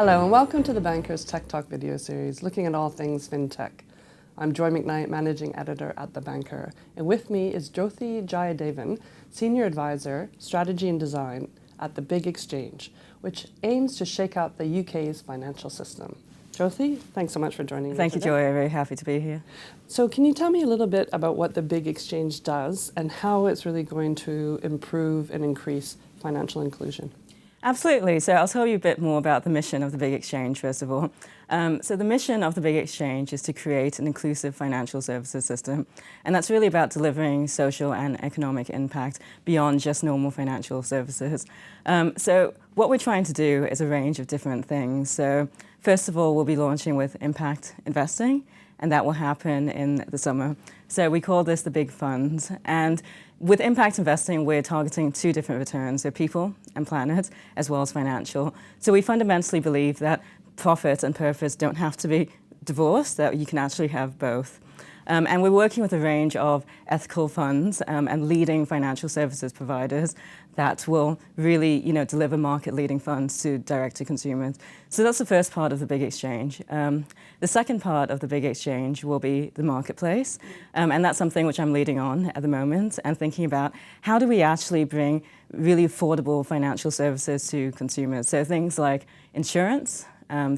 Hello and welcome to the Bankers Tech Talk video series, looking at all things fintech. I'm Joy Macknight, Managing Editor at The Banker, and with me is Jothi Jayadevan, Senior Advisor, Strategy and Design at the Big Exchange, which aims to shake out the UK's financial system. Jothi, thanks so much for joining me Thank you, today. Joy. I'm very happy to be here. So can you tell me a little bit about what the Big Exchange does and how it's really going to improve and increase financial inclusion? Absolutely. So I'll tell you a bit more about the mission of the Big Exchange, first of all. So the mission of the Big Exchange is to create an inclusive financial services system. And that's really about delivering social and economic impact beyond just normal financial services. So what we're trying to do is a range of different things. So first of all, we'll be launching with impact investing, and that will happen in the summer. So we call this the Big Fund. And with impact investing, we're targeting two different returns, so people and planet, as well as financial. So we fundamentally believe that profit and purpose don't have to be divorced, that you can actually have both. And we're working with a range of ethical funds and leading financial services providers that will really, deliver market-leading funds to direct-to-consumers. So that's the first part of the Big Exchange. The second part of the Big Exchange will be the marketplace, and that's something which I'm leading on at the moment and thinking about how do we actually bring really affordable financial services to consumers. So things like insurance,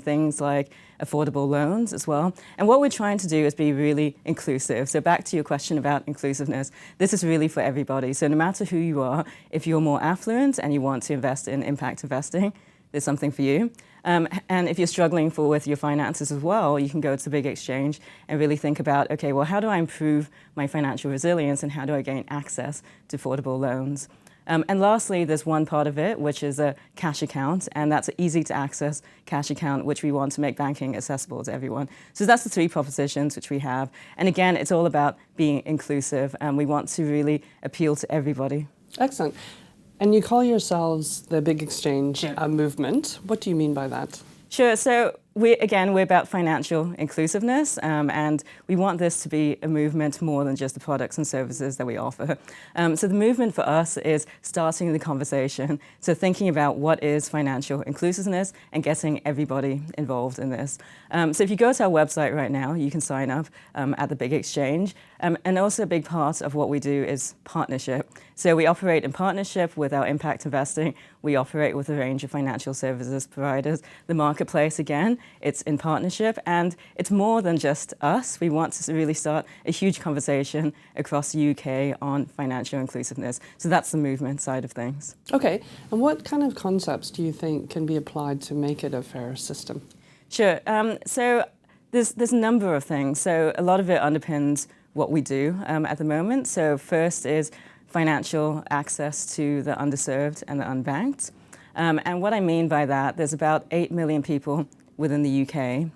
things like affordable loans as well. And what we're trying to do is be really inclusive. So back to your question about inclusiveness, this is really for everybody. So no matter who you are, if you're more affluent and you want to invest in impact investing, there's something for you. And if you're struggling with your finances as well, you can go to the Big Exchange and really think about, okay, well, how do I improve my financial resilience and how do I gain access to affordable loans? And lastly, there's one part of it, which is a cash account, and that's an easy-to-access cash account, which we want to make banking accessible to everyone. So that's the three propositions which we have. And again, it's all about being inclusive, and we want to really appeal to everybody. Excellent. And you call yourselves the Big Exchange movement. What do you mean by that? Sure. So we're about financial inclusiveness, and we want this to be a movement more than just the products and services that we offer. So the movement for us is starting the conversation. So thinking about what is financial inclusiveness and getting everybody involved in this. So if you go to our website right now, you can sign up at the Big Exchange. And also a big part of what we do is partnership. So we operate in partnership with our impact investing. We operate with a range of financial services providers. The marketplace, again, it's in partnership, and it's more than just us. We want to really start a huge conversation across the UK on financial inclusiveness. So that's the movement side of things. Okay, and what kind of concepts do you think can be applied to make it a fair system? Sure. So there's a number of things. So a lot of it underpins what we do at the moment. So first is financial access to the underserved and the unbanked. And what I mean by that, there's about 8 million people within the UK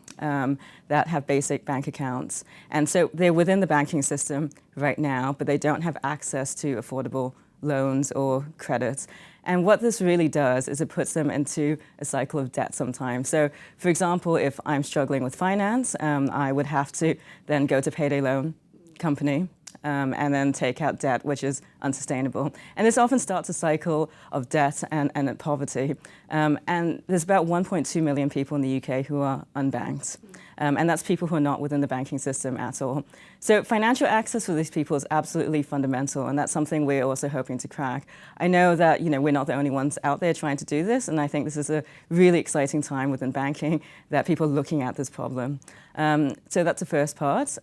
that have basic bank accounts. And so they're within the banking system right now, but they don't have access to affordable loans or credits. And what this really does is it puts them into a cycle of debt sometimes. So, for example, if I'm struggling with finance, I would have to then go to payday loan company and then take out debt, which is unsustainable. And this often starts a cycle of debt and poverty. And there's about 1.2 million people in the UK who are unbanked. And that's people who are not within the banking system at all. So financial access for these people is absolutely fundamental, and that's something we're also hoping to crack. I know that we're not the only ones out there trying to do this, and I think this is a really exciting time within banking that people are looking at this problem. So that's the first part.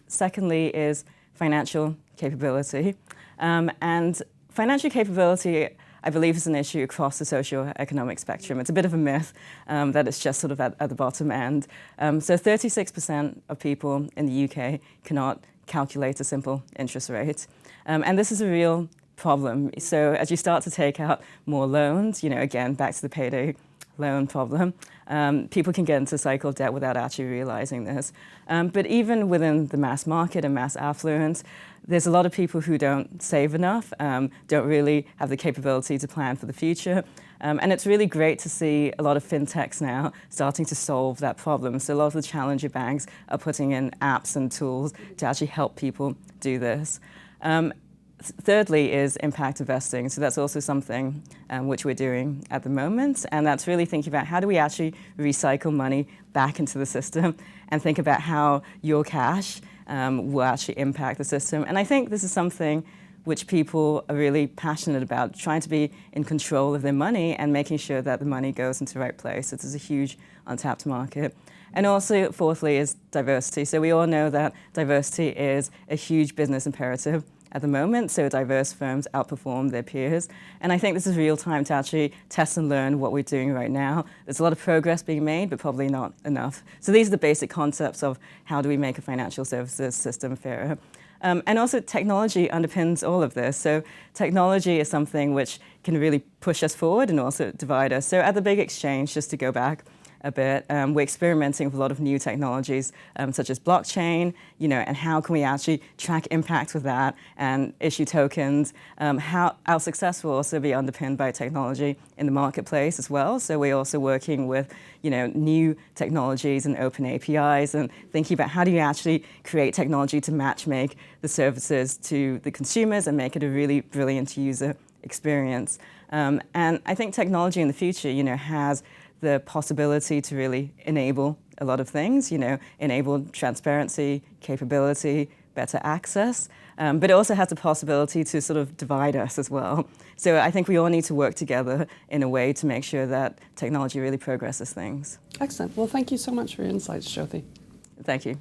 Secondly is financial capability. And financial capability, I believe, is an issue across the socio-economic spectrum. It's a bit of a myth that it's just sort of at the bottom end. So 36% of people in the UK cannot calculate a simple interest rate. And this is a real problem. So as you start to take out more loans, again, back to the payday loan problem, people can get into a cycle of debt without actually realizing this. But even within the mass market and mass affluence, there's a lot of people who don't save enough, don't really have the capability to plan for the future. And it's really great to see a lot of fintechs now starting to solve that problem. So a lot of the challenger banks are putting in apps and tools to actually help people do this. thirdly is impact investing. So that's also something which we're doing at the moment. And that's really thinking about how do we actually recycle money back into the system and think about how your cash will actually impact the system. And I think this is something which people are really passionate about, trying to be in control of their money and making sure that the money goes into the right place. This is a huge untapped market. And also, fourthly, is diversity. So we all know that diversity is a huge business imperative at the moment, so diverse firms outperform their peers. And I think this is real time to actually test and learn what we're doing right now. There's a lot of progress being made, but probably not enough. So these are the basic concepts of how do we make a financial services system fairer. And also technology underpins all of this. So technology is something which can really push us forward and also divide us. So at the big exchange, just to go back a bit, we're experimenting with a lot of new technologies, such as blockchain, and how can we actually track impact with that and issue tokens. How our success will also be underpinned by technology in the marketplace as well. So we're also working with, new technologies and open APIs and thinking about how do you actually create technology to matchmake the services to the consumers and make it a really brilliant user experience. And I think technology in the future, has the possibility to really enable a lot of things, enable transparency, capability, better access, but it also has the possibility to sort of divide us as well. So I think we all need to work together in a way to make sure that technology really progresses things. Excellent. Well, thank you so much for your insights, Jothi. Thank you.